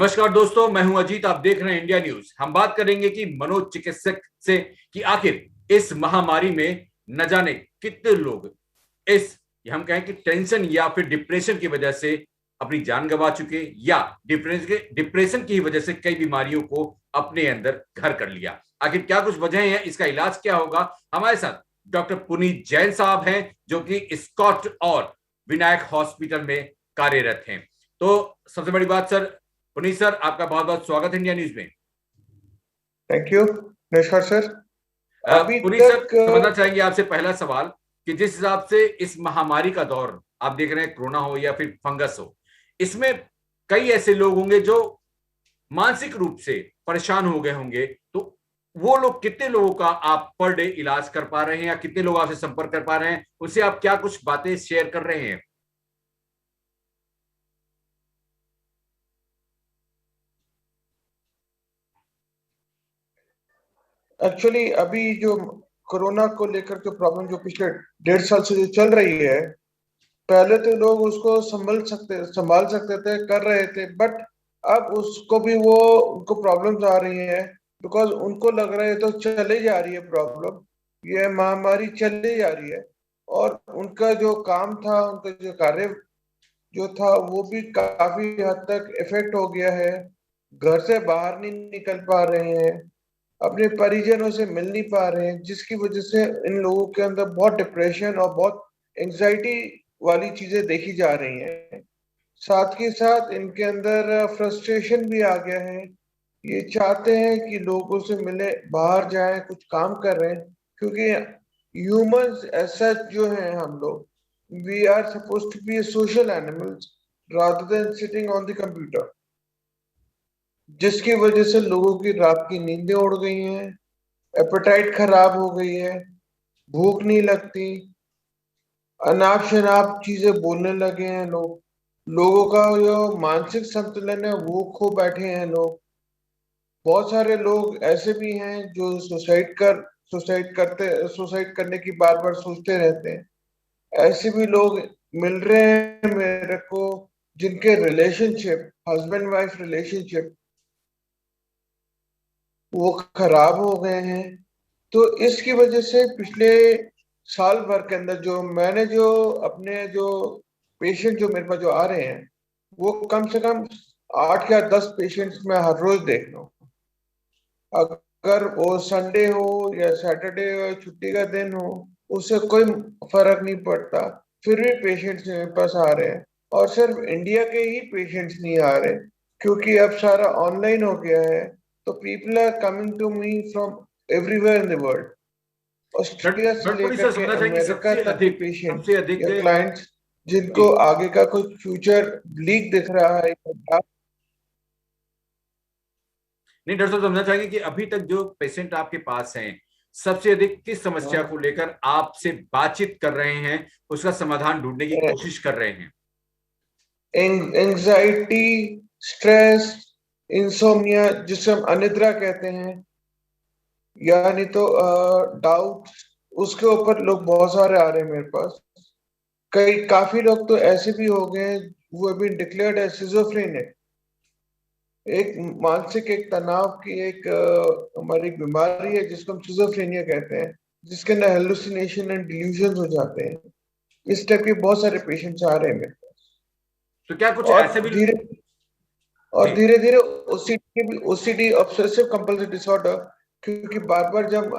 नमस्कार दोस्तों, मैं हूं अजीत। आप देख रहे हैं इंडिया न्यूज। हम बात करेंगे कि मनोचिकित्सक से कि आखिर इस महामारी में न जाने कितने लोग इस हम कहें कि टेंशन या फिर डिप्रेशन की वजह से अपनी जान गंवा चुके, या डिप्रेशन की वजह से कई बीमारियों को अपने अंदर घर कर लिया। आखिर क्या कुछ वजह है, इसका इलाज क्या होगा? हमारे साथ डॉक्टर पुनीत जैन साहब हैं, जो कि स्कॉट और विनायक हॉस्पिटल में कार्यरत हैं। तो सबसे बड़ी बात सर, पुनीत सर, आपका बहुत बहुत स्वागत है इंडिया न्यूज में। थैंक यू नमस्कार सर। अभी पुनीत सर, तक समझना चाहेंगे आपसे पहला सवाल कि जिस हिसाब से इस महामारी का दौर आप देख रहे हैं, कोरोना हो या फिर फंगस हो, इसमें कई ऐसे लोग होंगे जो मानसिक रूप से परेशान हो गए होंगे। तो वो लोग, कितने लोगों का आप पर डे इलाज कर पा रहे हैं या कितने लोग आपसे संपर्क कर पा रहे हैं, उससे आप क्या कुछ बातें शेयर कर रहे हैं? एक्चुअली अभी जो कोरोना को लेकर के प्रॉब्लम जो पिछले 1.5 साल से जो चल रही है, पहले तो लोग उसको संभाल सकते थे, कर रहे थे, बट अब उसको भी वो उनको प्रॉब्लम्स आ रही हैं बिकॉज उनको लग रहा है तो चले जा रही है प्रॉब्लम, ये महामारी चली जा रही है। और उनका जो काम था, उनका जो कार्य जो था, वो भी काफी हद तक इफेक्ट हो गया है। घर से बाहर नहीं निकल पा रहे हैं, अपने परिजनों से मिल नहीं पा रहे हैं, जिसकी वजह से इन लोगों के अंदर बहुत डिप्रेशन और बहुत एंजाइटी वाली चीजें देखी जा रही हैं। साथ के साथ इनके अंदर फ्रस्ट्रेशन भी आ गया है। ये चाहते हैं कि लोगों से मिले, बाहर जाएं, कुछ काम करें, क्योंकि ह्यूमंस ऐसा जो हैं हम लोग, we are suppose to be social animals rather than sitting on the computer, जिसकी वजह से लोगों की रात की नींदें उड़ गई हैं, एपेटाइट खराब हो गई है, भूख नहीं लगती, अनाप शनाप चीजें बोलने लगे हैं लोगों का जो मानसिक संतुलन है वो खो बैठे हैं लोग। बहुत सारे लोग ऐसे भी हैं जो सुसाइड करने की बार बार सोचते रहते हैं। ऐसे भी लोग मिल रहे हैं मेरे को, जिनके रिलेशनशिप, हस्बैंड वाइफ रिलेशनशिप, वो खराब हो गए हैं। तो इसकी वजह से पिछले साल भर के अंदर जो अपने जो पेशेंट जो मेरे पास जो आ रहे हैं, वो कम से कम 8 या 10 पेशेंट्स मैं हर रोज देख रहा हूँ। अगर वो संडे हो या सैटरडे हो, छुट्टी का दिन हो, उससे कोई फर्क नहीं पड़ता, फिर भी पेशेंट्स मेरे पास आ रहे हैं। और सिर्फ इंडिया के ही पेशेंट्स नहीं आ रहे, क्योंकि अब सारा ऑनलाइन हो गया है, तो people are coming to me from everywhere in the world. Australia से पुनीत सर, लेकर के समझना चाहेंगे अमेरिका तक के पेशेंट सबसे अधिक या क्लाइंट्स जी जिनको आगे का कुछ फ्यूचर ब्लीक दिख रहा है। नहीं, डॉक्टर साहब, समझना चाहेंगे कि अभी तक जो पेशेंट आपके पास हैं, सबसे अधिक किस समस्या को लेकर आपसे बातचीत कर रहे हैं, उसका समाधान ढूंढने की कोशिश कर रहे हैं? एंजाइटी, स्ट्रेस, इंसोमिया, जिसे हम अनिद्रा कहते हैं, यानी तो डाउट, उसके ऊपर लोग बहुत सारे आ रहे हैं मेरे पास। काफी लोग तो ऐसे भी हो गए हैं, वो अभी डिक्लेयर्ड है सिजोफ्रेनिक, एक मानसिक एक तनाव की एक हमारी एक बीमारी है जिसको हम सिजोफ्रेनिया कहते हैं, जिसके अंदर हेलुसिनेशन एंड डिल्यूजन हो जाते हैं। इस टाइप के बहुत सारे पेशेंट्स आ रहे हैं मेरे पास। तो क्या कुछ और ऐसे भी? धीरे जी। और धीरे धीरे ओसीडी ऑब्सेसिव कंपल्सिव डिसऑर्डर, क्योंकि बार बार जब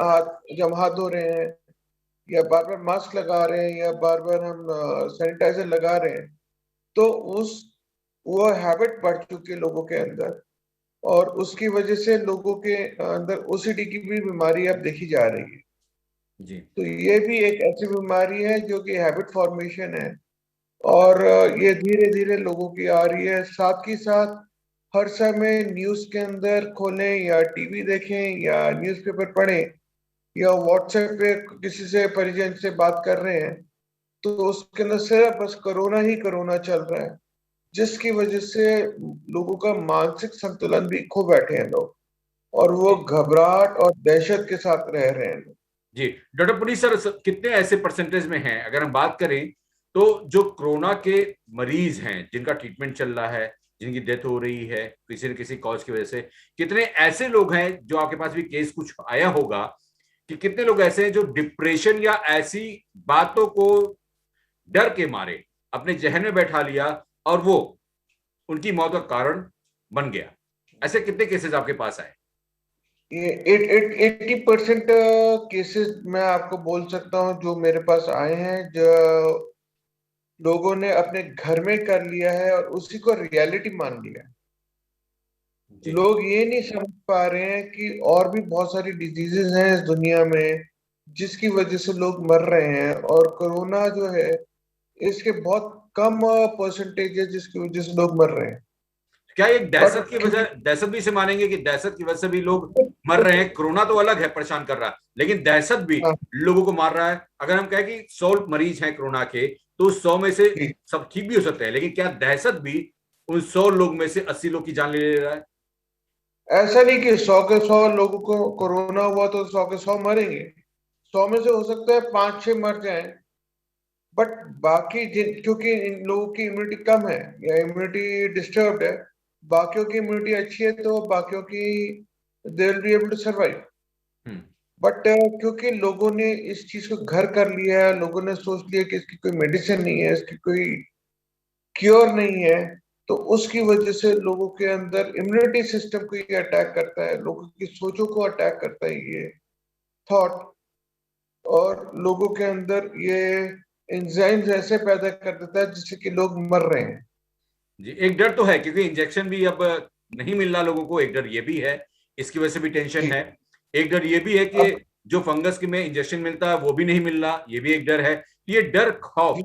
हाथ धो रहे हैं, या बार बार मास्क लगा रहे हैं, या बार बार हम सैनिटाइजर लगा रहे हैं, तो उस वो हैबिट बढ़ चुकी है लोगों के अंदर, और उसकी वजह से लोगों के अंदर ओसीडी की भी बीमारी अब देखी जा रही है। जी। तो ये भी एक ऐसी बीमारी है जो कि हैबिट फॉर्मेशन है, और ये धीरे धीरे लोगों की आ रही है। साथ ही साथ हर समय न्यूज के अंदर खोलें या टीवी देखें या न्यूज़पेपर पढ़ें या व्हाट्सएप पे किसी से परिजन से बात कर रहे हैं, तो उसके अंदर सिर्फ बस कोरोना ही कोरोना चल रहा है, जिसकी वजह से लोगों का मानसिक संतुलन भी खो बैठे हैं लोग, और वो जी। घबराहट और दहशत के साथ रह रहे हैं। जी, डॉक्टर पुनीत सर, कितने ऐसे परसेंटेज में हैं, अगर हम बात करें तो जो कोरोना के मरीज हैं जिनका ट्रीटमेंट चल रहा है, जिनकी डेथ हो रही है किसी न किसी कॉज की वजह से, कितने ऐसे लोग हैं जो आपके पास भी केस कुछ आया होगा कि कितने लोग ऐसे हैं जो डिप्रेशन या ऐसी बातों को डर के मारे अपने जहन में बैठा लिया और वो उनकी मौत का कारण बन गया। ऐसे कितने केसेस आपके पास आए? ये 80% केसेस मैं आपको बोल सकता हूँ जो मेरे पास आए हैं, जो लोगों ने अपने घर में कर लिया है और उसी को रियलिटी मान लिया है। जी। लोग ये नहीं समझ पा रहे हैं कि और भी बहुत सारी डिजीजेस हैं इस दुनिया में जिसकी वजह से लोग मर रहे हैं, और कोरोना जो है इसके बहुत कम परसेंटेज है जिसकी वजह से लोग मर रहे हैं। क्या एक बट दहशत की वजह, क्योंकि दहशत भी से मानेंगे कि दहशत की वजह से भी लोग मर रहे हैं? कोरोना तो अलग है, परेशान कर रहा है, लेकिन दहशत भी हाँ, लोगों को मार रहा है। अगर हम कहें कि 100 मरीज हैं कोरोना के, तो 100 में से जी, सब ठीक भी हो सकते हैं, लेकिन क्या दहशत भी उन 100 लोग में से 80 लोग की जान ले रहा है? ऐसा नहीं कि 100 के 100 लोगों को कोरोना हुआ तो 100 के 100 मरेंगे। 100 में से हो सकता है 5-6 मर जाएं, बट बाकी जिन, क्योंकि इन लोगों की इम्यूनिटी कम है या इम्यूनिटी डिस्टर्ब्ड है, बाकियों की इम्यूनिटी अच्छी है तो बाकियों की they will be able to survive. Hmm. But क्योंकि लोगों ने इस चीज को घर कर लिया है, लोगों ने सोच लिया कि इसकी कोई मेडिसिन नहीं है, इसकी कोई क्योर नहीं है, तो उसकी वजह से लोगों के अंदर इम्यूनिटी सिस्टम को ये अटैक करता है, लोगों की सोचों को अटैक करता है ये थॉट, और लोगों के अंदर ये एंजाइम्स ऐसे पैदा कर देता है जिससे कि लोग मर रहे हैं। जी, एक डर तो है क्योंकि इंजेक्शन भी अब नहीं मिल रहा लोगों को, एक डर ये भी है, इसकी वजह से भी टेंशन जी। है। एक डर ये भी है कि अब जो फंगस के में इंजेक्शन मिलता है वो भी नहीं मिल रहा, ये भी एक डर है। तो ये डर, जी, खौफ,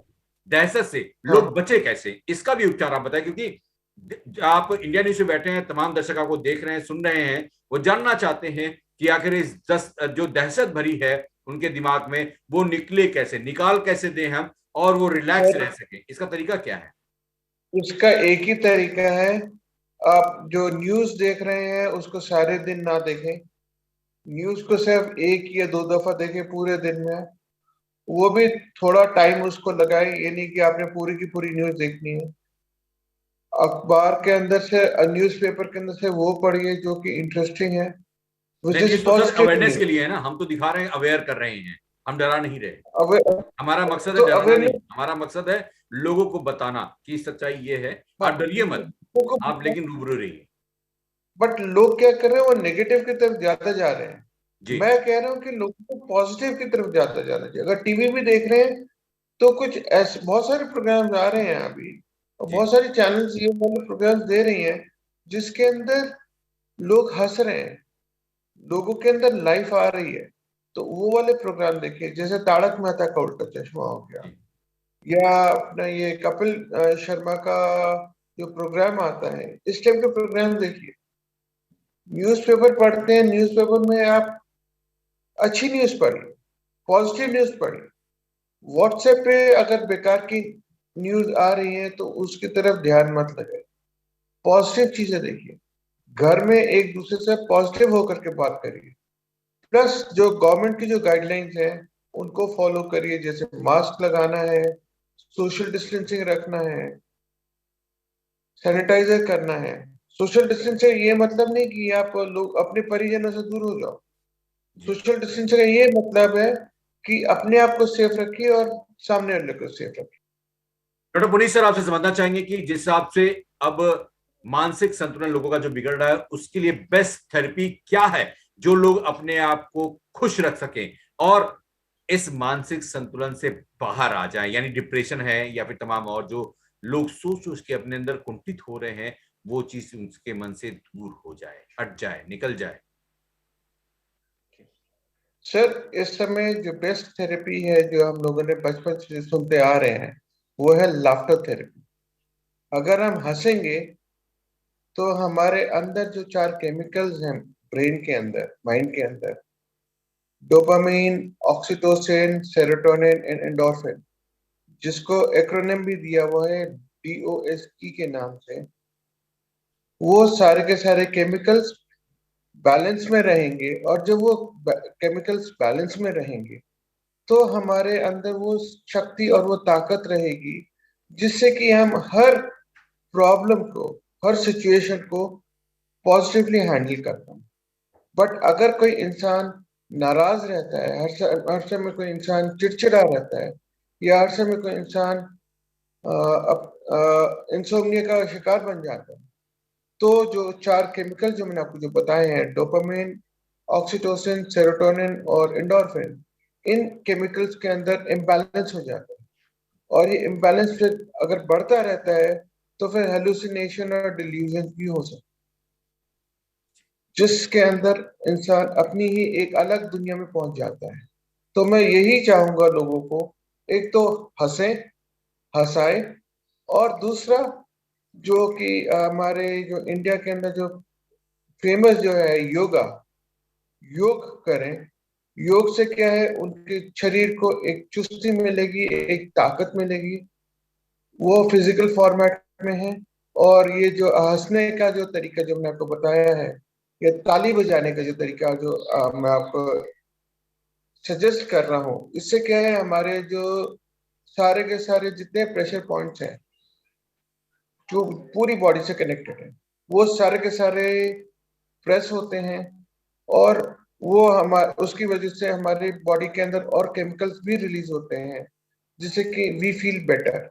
दहशत से लोग हाँ, बचे कैसे, इसका भी उपचार आप बताएं, क्योंकि आप इंडिया न्यूज से बैठे हैं, तमाम दर्शक आपको देख रहे हैं, सुन रहे हैं, वो जानना चाहते हैं कि आखिर इस जो दहशत भरी है उनके दिमाग में, वो निकले कैसे, निकाल कैसे दें हम, और वो रिलैक्स सर रह सके, इसका तरीका क्या है? उसका एक ही तरीका है। आप जो न्यूज देख रहे हैं उसको सारे दिन ना देखें, न्यूज को सिर्फ एक या दो दफा देखें पूरे दिन में, वो भी थोड़ा टाइम उसको लगाए, ये नहीं कि आपने पूरी की पूरी न्यूज देखनी है। अखबार के अंदर से, न्यूज़पेपर के अंदर से वो पढ़िए जो कि इंटरेस्टिंग है, विच नहीं, इज न्यूज तो सर पॉजिटिव अवेयरनेस के न्यूज। लिए है ना, हम तो दिखा रहे हैं, अवेयर कर रहे हैं, हम डरा नहीं रहे। अवे हमारा मकसद है तो डराना नहीं, अवेयरनेस, हमारा मकसद है लोगों को बताना कि सच्चाई ये है। हाँ, आप डरिए मत, आप लेकिन रूबरू रहिए। बट लोग क्या कर रहे हैं, वो नेगेटिव की तरफ ज्यादा जा रहे हैं। जी। मैं कह रहा हूँ कि लोगों को पॉजिटिव की तरफ ज्यादा जाना चाहिए। अगर टीवी भी देख रहे हैं तो कुछ ऐसे बहुत सारे प्रोग्राम्स आ रहे हैं अभी, और जी। बहुत सारी चैनल्स ये वाले प्रोग्राम्स दे रही हैं जिसके अंदर लोग हंस रहे हैं, लोगों के अंदर लाइफ आ रही है। तो वो वाले प्रोग्राम देखिए, जैसे तारक मेहता का उल्टा चश्मा हो गया, जी। या अपना ये कपिल शर्मा का जो प्रोग्राम आता है, इस टाइप के प्रोग्राम देखिए। न्यूज़पेपर पढ़ते हैं, न्यूज़पेपर में आप अच्छी न्यूज पढ़िए, पॉजिटिव न्यूज पढ़िए। व्हाट्सएप पे अगर बेकार की न्यूज आ रही है तो उसकी तरफ ध्यान मत लगाइए, पॉजिटिव चीजें देखिए। घर में एक दूसरे से पॉजिटिव होकर के बात करिए। प्लस जो गवर्नमेंट की जो गाइडलाइंस है उनको फॉलो करिए, जैसे मास्क लगाना है, सोशल डिस्टेंसिंग रखना है, सैनिटाइजर करना है। सोशल डिस्टेंस से ये मतलब नहीं कि आप लोग अपने परिजनों से दूर हो जाओ। जी। सोशल डिस्टेंस का ये मतलब है कि अपने आप को सेफ रखिए और सामने वाले को सेफ रखिए। डॉक्टर पुनीत सर, आपसे समझना चाहेंगे कि जिस हिसाब से अब मानसिक संतुलन लोगों का जो बिगड़ रहा है, उसके लिए बेस्ट थेरेपी क्या है जो लोग अपने आप को खुश रख सकें और इस मानसिक संतुलन से बाहर आ जाए, यानी डिप्रेशन है या फिर तमाम और जो लोग सोच सोच के अपने अंदर कुंठित हो रहे हैं, वो चीज उनके मन से दूर हो जाए, हट जाए, निकल जाए? सर इस समय जो बेस्ट थेरेपी है जो हम लोगों ने बचपन से सुनते आ रहे हैं, वो है लाफ्टर थेरेपी। अगर हम हंसेंगे तो हमारे अंदर जो चार केमिकल्स हैं ब्रेन के अंदर, माइंड के अंदर, dopamine, oxytocin, serotonin and endorphin, जिसको एक्रोनिम भी दिया हुआ है DOST के नाम से, वो सारे के सारे केमिकल्स बैलेंस में रहेंगे। और जब वो केमिकल्स बैलेंस में रहेंगे तो हमारे अंदर वो शक्ति और वो ताकत रहेगी जिससे कि हम हर प्रॉब्लम को हर सिचुएशन को पॉजिटिवली हैंडल करता हूँ। बट अगर कोई इंसान नाराज रहता है, हर समय कोई इंसान चिड़चिड़ा रहता है, या हर समय कोई इंसान इंसोम्निया का शिकार बन जाता है, तो जो चार केमिकल जो मैंने आपको जो बताए हैं, डोपामिन, ऑक्सीटोसिन, सेरोटोनिन और एंडोर्फिन, इन केमिकल्स के अंदर इम्बैलेंस हो जाता है। और ये इम्बैलेंस फिर अगर बढ़ता रहता है तो फिर हेलुसिनेशन और डिल्यूजन भी हो सकते हैं, जिसके अंदर इंसान अपनी ही एक अलग दुनिया में पहुंच जाता है। तो मैं यही चाहूंगा लोगों को, एक तो हंसे, हंसाए, और दूसरा जो कि हमारे जो इंडिया के अंदर जो फेमस जो है योगा, योग करें। योग से क्या है, उनके शरीर को एक चुस्ती मिलेगी, एक ताकत मिलेगी, वो फिजिकल फॉर्मेट में है। और ये जो हंसने का जो तरीका जो मैंने आपको बताया है, या ताली बजाने का जो तरीका जो मैं आपको सजेस्ट कर रहा हूँ, इससे क्या है, हमारे जो सारे के सारे जितने प्रेशर पॉइंट्स हैं जो पूरी बॉडी से कनेक्टेड है, वो सारे के सारे प्रेस होते हैं। और वो हमारे उसकी वजह से हमारे बॉडी के अंदर और केमिकल्स भी रिलीज होते हैं, जिससे कि वी फील बेटर,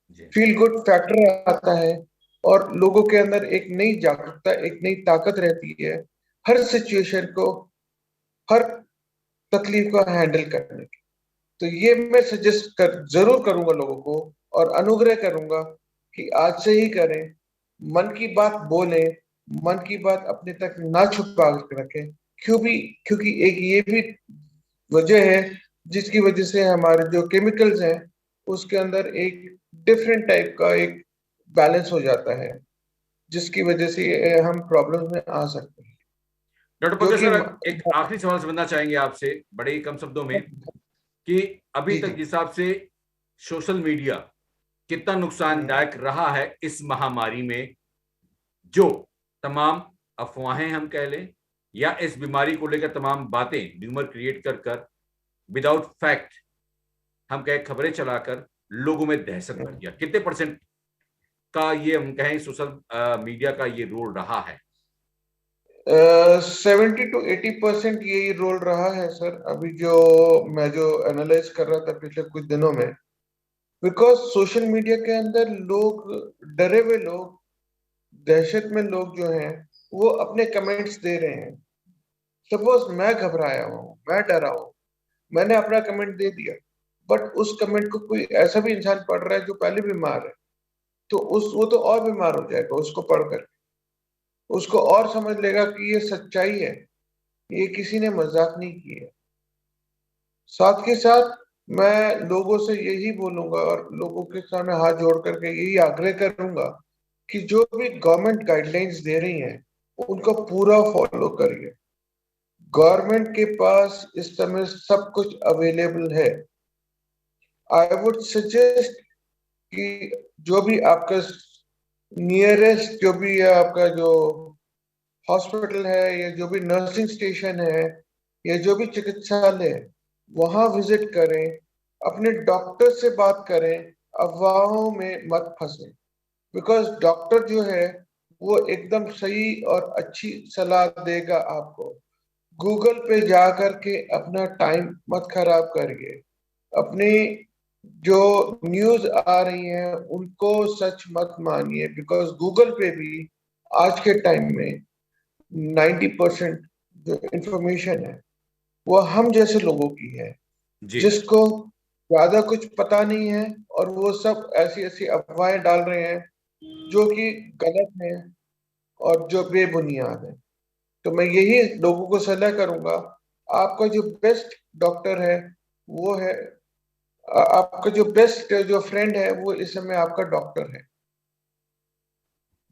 जी फील गुड फैक्टर आता है। और लोगों के अंदर एक नई जागरूकता, एक नई ताकत रहती है हर सिचुएशन को, हर तकलीफ को हैंडल करने की। तो ये मैं सजेस्ट जरूर करूंगा लोगों को, और अनुग्रह करूंगा कि आज से ही करें, मन की बात बोले, मन की बात अपने तक ना छुपा के रखें। क्योंकि एक ये भी वजह है जिसकी वजह से हमारे जो केमिकल्स हैं उसके अंदर एक डिफरेंट टाइप का एक बैलेंस हो जाता है, जिसकी वजह से हम प्रॉब्लम में आ सकते हैं। डॉक्टर जो पंकज कि सर, एक आखिरी सवाल समझना चाहेंगे आपसे बड़े ही कम शब्दों में, कि अभी जी तक जी। जिस हिसाब से सोशल मीडिया कितना हम्म, नुकसानदायक रहा है इस महामारी में, जो तमाम अफवाहें हम कह लें या इस बीमारी को लेकर तमाम बातें र्यूमर क्रिएट कर कर विदाउट फैक्ट हम कहें खबरें चलाकर लोगों में दहशत भर हम्म। दिया, कितने परसेंट का ये हम कहें सोशल मीडिया का ये रोल रहा है? 70 to 80% यही रोल रहा है सर, अभी जो मैं जो एनालाइज कर रहा था पिछले कुछ दिनों में। बिकॉज सोशल मीडिया के अंदर लोग, डरे हुए लोग, दहशत में लोग जो हैं, वो अपने कमेंट्स दे रहे हैं। सपोज मैं घबराया हूँ, मैं डरा हूँ, मैंने अपना कमेंट दे दिया, बट उस कमेंट को कोई ऐसा भी इंसान पढ़ रहा है जो पहले बीमार है, तो उस वो तो और बीमार हो जाएगा उसको पढ़कर। उसको और समझ लेगा कि ये सच्चाई है, ये किसी ने मजाक नहीं की है। साथ के साथ मैं लोगों से यही बोलूंगा और लोगों के सामने हाथ जोड़ करके यही आग्रह करूंगा कि जो भी गवर्नमेंट गाइडलाइंस दे रही हैं उनको पूरा फॉलो करिए। गवर्नमेंट के पास इस समय सब कुछ अवेलेबल है। आई वुड सजेस्ट कि जो भी आपका नियरेस्ट, जो भी आपका जो हॉस्पिटल है, या जो भी नर्सिंग स्टेशन है, या जो भी चिकित्सालय है, वहां विजिट करें, अपने डॉक्टर से बात करें, अफवाहों में मत फंसे। बिकॉज डॉक्टर जो है वो एकदम सही और अच्छी सलाह देगा आपको। गूगल पे जा करके अपना टाइम मत खराब करिए। अपनी जो न्यूज आ रही है उनको सच मत मानिए, बिकॉज गूगल पे भी आज के टाइम में 90% जो इंफॉर्मेशन है वो हम जैसे लोगों की है, जी जिसको ज्यादा कुछ पता नहीं है, और वो सब ऐसी ऐसी अफवाहें डाल रहे हैं जो कि गलत है और जो बेबुनियाद है। तो मैं यही लोगों को सलाह करूंगा, आपका जो बेस्ट डॉक्टर है वो है, आपका जो बेस्ट जो फ्रेंड है वो इस समय आपका डॉक्टर है।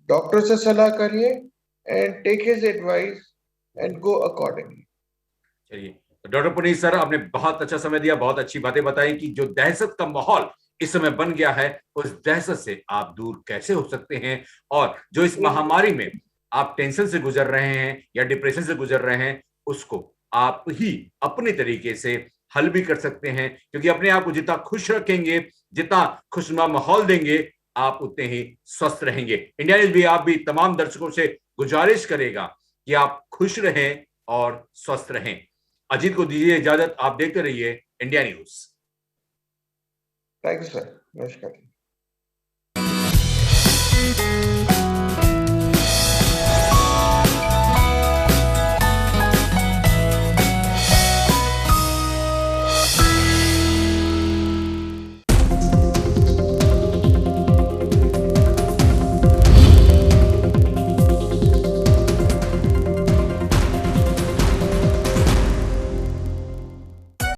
डॉक्टर से सलाह करिए and take his advice and go accordingly. चलिए, तो डॉक्टर पुनीत सर, आपने बहुत अच्छा समय दिया, बहुत अच्छी बातें बताई कि जो दहशत का माहौल इस समय बन गया है उस दहशत से आप दूर कैसे हो सकते हैं, और जो इस महामारी में आप टेंशन से गुजर रहे हैं या डिप्रेशन से गुजर रहे हैं उसको आप ही अपने तरीके से हल भी कर सकते हैं, क्योंकि अपने आप को जितना खुश रखेंगे, जितना खुशनुमा माहौल देंगे, आप उतने ही स्वस्थ रहेंगे। इंडिया न्यूज भी आप भी तमाम दर्शकों से गुजारिश करेगा कि आप खुश रहें और स्वस्थ रहें। अजीत को दीजिए इजाजत, आप देखते रहिए India news. Thank you sir, नमस्कार।